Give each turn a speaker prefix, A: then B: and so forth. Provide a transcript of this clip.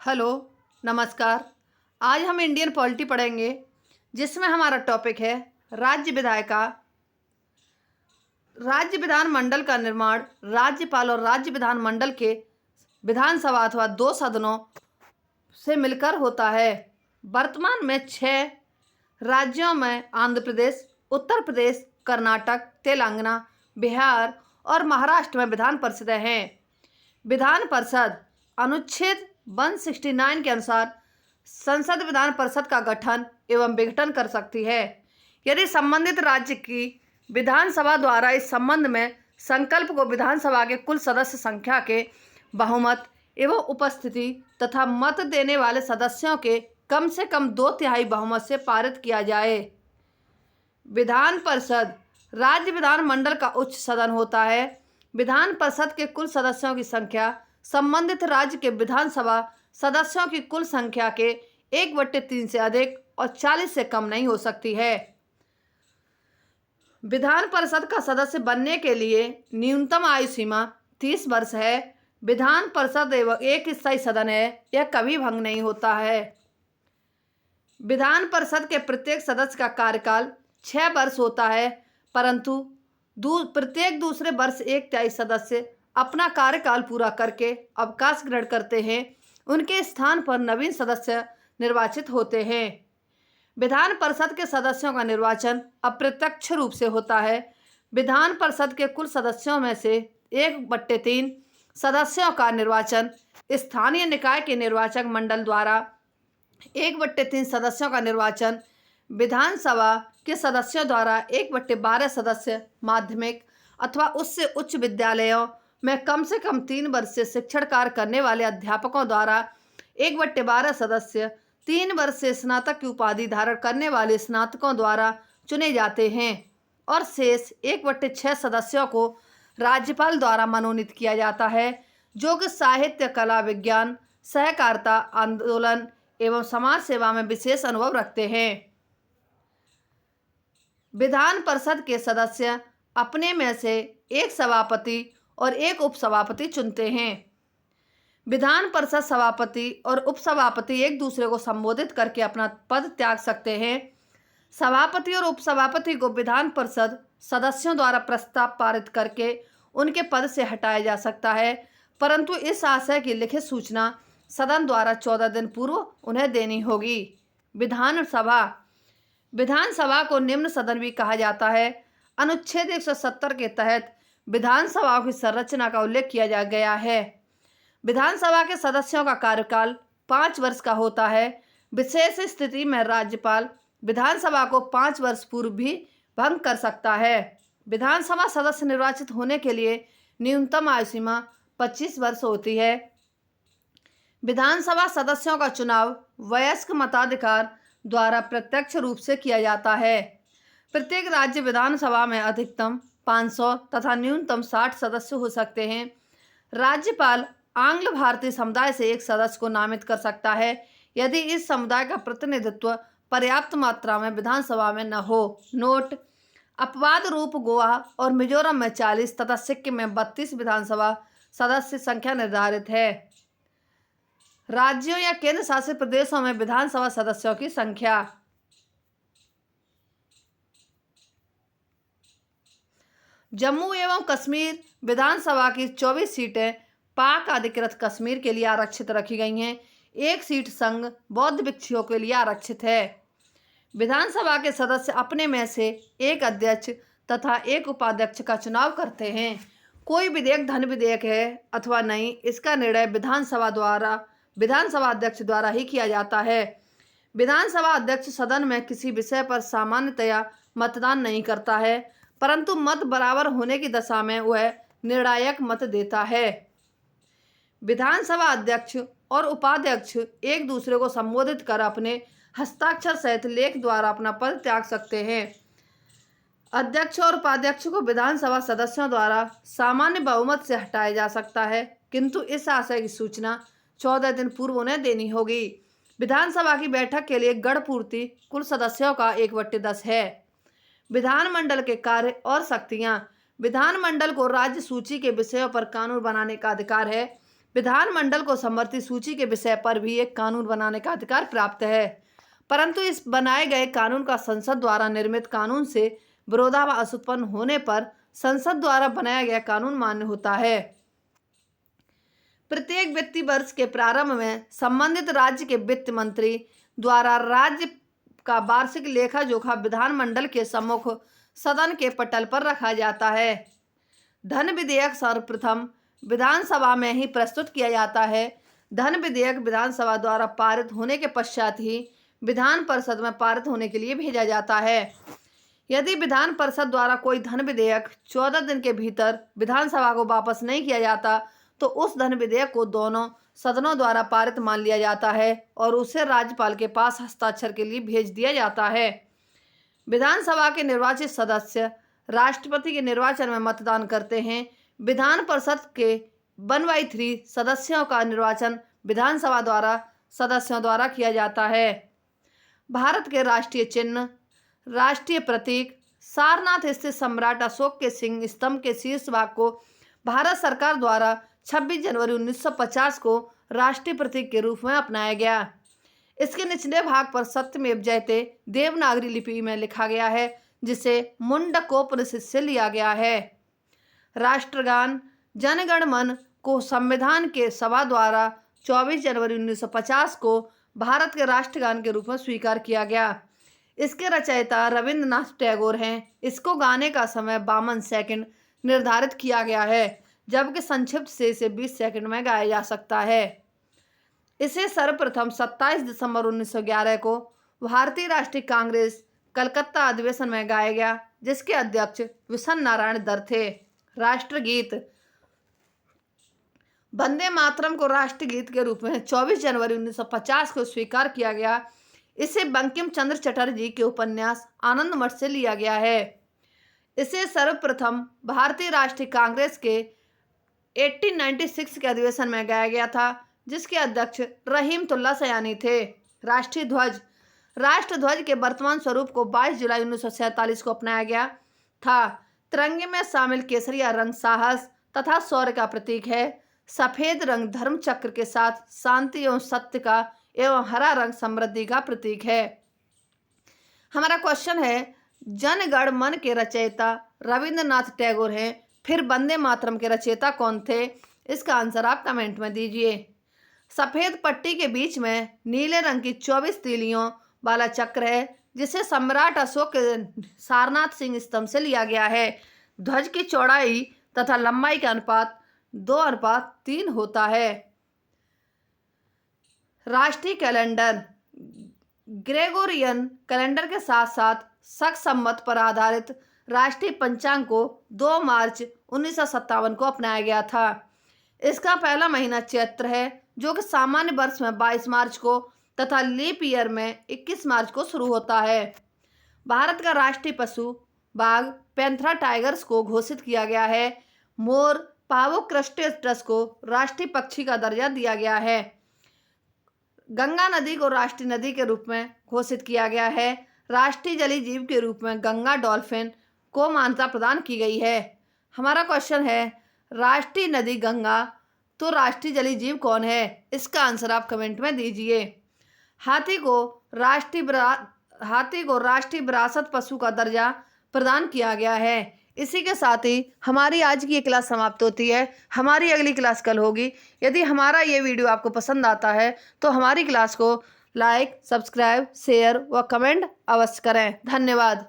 A: Hello, नमस्कार। आज हम इंडियन पॉलिटी पढ़ेंगे, जिसमें हमारा टॉपिक है राज्य विधानमंडल का निर्माण राज्यपाल और राज्य विधानमंडल के विधानसभा अथवा दो सदनों से मिलकर होता है। वर्तमान में 6 राज्यों में आंध्र प्रदेश, उत्तर प्रदेश, कर्नाटक, तेलंगाना, बिहार और महाराष्ट्र में विधान परिषदें हैं। विधान परिषद अनुच्छेद 169 के अनुसार संसद विधान परिषद का गठन एवं विघटन कर सकती है यदि संबंधित राज्य की विधानसभा द्वारा इस संबंध में संकल्प को विधानसभा के कुल सदस्य संख्या के बहुमत एवं उपस्थिति तथा मत देने वाले सदस्यों के कम से कम 2/3 बहुमत से पारित किया जाए। विधान परिषद राज्य विधानमंडल का उच्च सदन होता है। विधान परिषद के कुल सदस्यों की संख्या संबंधित राज्य के विधानसभा सदस्यों की कुल संख्या के 1/3 से अधिक और 40 से कम नहीं हो सकती है। विधान परिषद का सदस्य बनने के लिए न्यूनतम आयु सीमा 30 वर्ष है। विधान परिषद एक स्थायी सदन है, यह कभी भंग नहीं होता है। विधान परिषद के प्रत्येक सदस्य का कार्यकाल 6 वर्ष होता है, परंतु प्रत्येक दूसरे वर्ष एक तिहाई सदस्य अपना कार्यकाल पूरा करके अवकाश ग्रहण करते हैं। उनके स्थान पर नवीन सदस्य निर्वाचित होते हैं। विधान परिषद के सदस्यों का निर्वाचन अप्रत्यक्ष रूप से होता है। विधान परिषद के कुल सदस्यों में से 1/3 सदस्यों का निर्वाचन स्थानीय निकाय के निर्वाचक मंडल द्वारा, 1/3 सदस्यों का निर्वाचन विधानसभा के सदस्यों द्वारा, 1/12 सदस्य माध्यमिक अथवा उससे उच्च विद्यालयों में कम से कम 3 वर्ष से शिक्षण कार्य करने वाले अध्यापकों द्वारा, 1/12 सदस्य 3 वर्ष से स्नातक की उपाधि धारण करने वाले स्नातकों द्वारा चुने जाते हैं और शेष 1/6 सदस्यों को राज्यपाल द्वारा मनोनीत किया जाता है, जो कि साहित्य, कला, विज्ञान, सहकारिता आंदोलन एवं समाज सेवा में विशेष अनुभव रखते हैं। विधान परिषद के सदस्य अपने में से एक सभापति और एक उपसभापति चुनते हैं। विधान परिषद सभापति और उपसभापति एक दूसरे को संबोधित करके अपना पद त्याग सकते हैं। सभापति और उपसभापति को विधान परिषद सदस्यों द्वारा प्रस्ताव पारित करके उनके पद से हटाया जा सकता है, परंतु इस आशय की लिखित सूचना सदन द्वारा 14 दिन पूर्व उन्हें देनी होगी। विधानसभा को निम्न सदन भी कहा जाता है। अनुच्छेद 170 के तहत विधानसभा की संरचना का उल्लेख किया गया है। विधानसभा के सदस्यों का कार्यकाल 5 वर्ष का होता है। विशेष स्थिति में राज्यपाल विधानसभा को 5 वर्ष पूर्व भी भंग कर सकता है। विधानसभा सदस्य निर्वाचित होने के लिए न्यूनतम आयु सीमा 25 वर्ष होती है। विधानसभा सदस्यों का चुनाव वयस्क मताधिकार द्वारा प्रत्यक्ष रूप से किया जाता है। प्रत्येक राज्य विधानसभा में अधिकतम 500 तथा न्यूनतम 60 सदस्य हो सकते हैं। राज्यपाल आंग्ल भारतीय समुदाय से एक सदस्य को नामित कर सकता है यदि इस समुदाय का प्रतिनिधित्व पर्याप्त मात्रा में विधानसभा में न हो। नोट: अपवाद रूप गोवा और मिजोरम में 40 तथा सिक्किम में 32 विधानसभा सदस्य संख्या निर्धारित है। राज्यों या केंद्र शासित प्रदेशों में विधानसभा सदस्यों की संख्या: जम्मू एवं कश्मीर विधानसभा की 24 सीटें पाक अधिकृत कश्मीर के लिए आरक्षित रखी गई हैं। 1 सीट संघ बौद्ध भिक्षुओं के लिए आरक्षित है। विधानसभा के सदस्य अपने में से एक अध्यक्ष तथा एक उपाध्यक्ष का चुनाव करते हैं। कोई विधेयक धन विधेयक है अथवा नहीं, इसका निर्णय विधानसभा अध्यक्ष द्वारा ही किया जाता है। विधानसभा अध्यक्ष सदन में किसी विषय पर सामान्यतया मतदान नहीं करता है, परंतु मत बराबर होने की दशा में वह निर्णायक मत देता है। विधानसभा अध्यक्ष और उपाध्यक्ष एक दूसरे को संबोधित कर अपने हस्ताक्षर सहित लेख द्वारा अपना पद त्याग सकते हैं। अध्यक्ष और उपाध्यक्ष को विधानसभा सदस्यों द्वारा सामान्य बहुमत से हटाया जा सकता है, किंतु इस आशय की सूचना 14 दिन पूर्व उन्हें देनी होगी। विधानसभा की बैठक के लिए गण पूर्ति कुल सदस्यों का 1/10 है। विधानमंडल के कार्य और शक्तियां: विधानमंडल को राज्य सूची के विषयों पर कानून बनाने का अधिकार है। विधानमंडल को समवर्ती सूची के विषय पर भी एक कानून बनाने का अधिकार प्राप्त है, परंतु इस बनाए गए कानून का संसद द्वारा निर्मित कानून से विरोधाभास उत्पन्न होने पर संसद द्वारा बनाया गया कानून मान्य होता है। प्रत्येक वित्तीय वर्ष के प्रारंभ में संबंधित राज्य के वित्त मंत्री द्वारा राज्य का वार्षिक लेखा जोखा विधानमंडल के सम्मुख सदन के पटल पर रखा जाता है। धन विधेयक सर्वप्रथम विधानसभा में ही प्रस्तुत किया जाता है। धन विधेयक विधानसभा द्वारा पारित होने के पश्चात ही विधान परिषद में पारित होने के लिए भेजा जाता है। यदि विधान परिषद द्वारा कोई धन विधेयक 14 दिन के भीतर विधानसभा को वापस नहीं किया जाता तो उस धन विधेयक को दोनों सदनों द्वारा पारित मान लिया जाता है और उसे राज्यपाल के पास हस्ताक्षर के लिए भेज दिया जाता है। विधानसभा के निर्वाचित सदस्य राष्ट्रपति के निर्वाचन में मतदान करते हैं। विधान परिषद के 1/3 सदस्यों का निर्वाचन विधानसभा द्वारा सदस्यों द्वारा किया जाता है। भारत के राष्ट्रीय चिन्ह, राष्ट्रीय प्रतीक सारनाथ स्थित सम्राट अशोक के सिंह स्तंभ के शीर्ष भाग को भारत सरकार द्वारा 26 जनवरी 1950 को राष्ट्रीय प्रतीक के रूप में अपनाया गया। इसके निचले भाग पर सत्यमेव जयते देवनागरी लिपि में लिखा गया है, जिसे मुंडकोपनिषद से लिया गया है। राष्ट्रगान जन गण मन को संविधान के सभा द्वारा 24 जनवरी 1950 को भारत के राष्ट्रगान के रूप में स्वीकार किया गया। इसके रचयिता रविंद्रनाथ टैगोर हैं। इसको गाने का समय 52 सेकंड निर्धारित किया गया है, जबकि संक्षिप्त से इसे 20 सेकंड में गाया जा सकता है। इसे सर्वप्रथम 27 दिसंबर 1911 को भारतीय राष्ट्रीय कांग्रेस कलकत्ता अधिवेशन में गाया गया, जिसके अध्यक्ष विशन नारायण दर थे। राष्ट्रगीत वंदे मातरम को राष्ट्रगीत के रूप में 24 जनवरी 1950 को स्वीकार किया गया। इसे बंकिम चंद्र चटर्जी के उपन्यास आनंद मठ से लिया गया है। इसे सर्वप्रथम भारतीय राष्ट्रीय कांग्रेस के 1896 के अधिवेशन में गाया गया था, जिसके अध्यक्ष रहीमतुल्लाह सयानी थे। राष्ट्रीय ध्वज राष्ट्रध्वज के वर्तमान स्वरूप को 22 जुलाई 1947 को अपनाया गया था। तिरंगे में शामिल केसरिया रंग साहस तथा शौर्य का प्रतीक है। सफेद रंग धर्म चक्र के साथ शांति एवं सत्य का एवं हरा रंग समृद्धि का प्रतीक है। हमारा क्वेश्चन है, जन गण मन के रचयिता रविंद्रनाथ टैगोर हैं, फिर वंदे मातरम के रचयिता कौन थे? इसका आंसर आप कमेंट में दीजिए। सफेद पट्टी के बीच में नीले रंग की 24 तीलियों वाला चक्र है, जिसे सम्राट अशोक के सारनाथ सिंह स्तंभ से लिया गया है। ध्वज की चौड़ाई तथा लंबाई का अनुपात 2:3 होता है। राष्ट्रीय कैलेंडर ग्रेगोरियन कैलेंडर के साथ साथ शक संवत पर आधारित राष्ट्रीय पंचांग को 2 मार्च 1957 को अपनाया गया था। इसका पहला महीना चैत्र है, जो कि सामान्य वर्ष में 22 मार्च को तथा लीप ईयर में 21 मार्च को शुरू होता है। भारत का राष्ट्रीय पशु बाघ पैंथरा टाइगर्स को घोषित किया गया है। मोर पावो क्रस्टेटस को राष्ट्रीय पक्षी का दर्जा दिया गया है। गंगा नदी को राष्ट्रीय नदी के रूप में घोषित किया गया है। राष्ट्रीय जलीय जीव के रूप में गंगा डॉल्फिन को मान्यता प्रदान की गई है। हमारा क्वेश्चन है, राष्ट्रीय नदी गंगा तो राष्ट्रीय जलीय जीव कौन है? इसका आंसर आप कमेंट में दीजिए। हाथी को राष्ट्रीय विरासत पशु का दर्जा प्रदान किया गया है। इसी के साथ ही हमारी आज की ये क्लास समाप्त होती है। हमारी अगली क्लास कल होगी। यदि हमारा ये वीडियो आपको पसंद आता है तो हमारी क्लास को लाइक, सब्सक्राइब, शेयर व कमेंट अवश्य करें। धन्यवाद।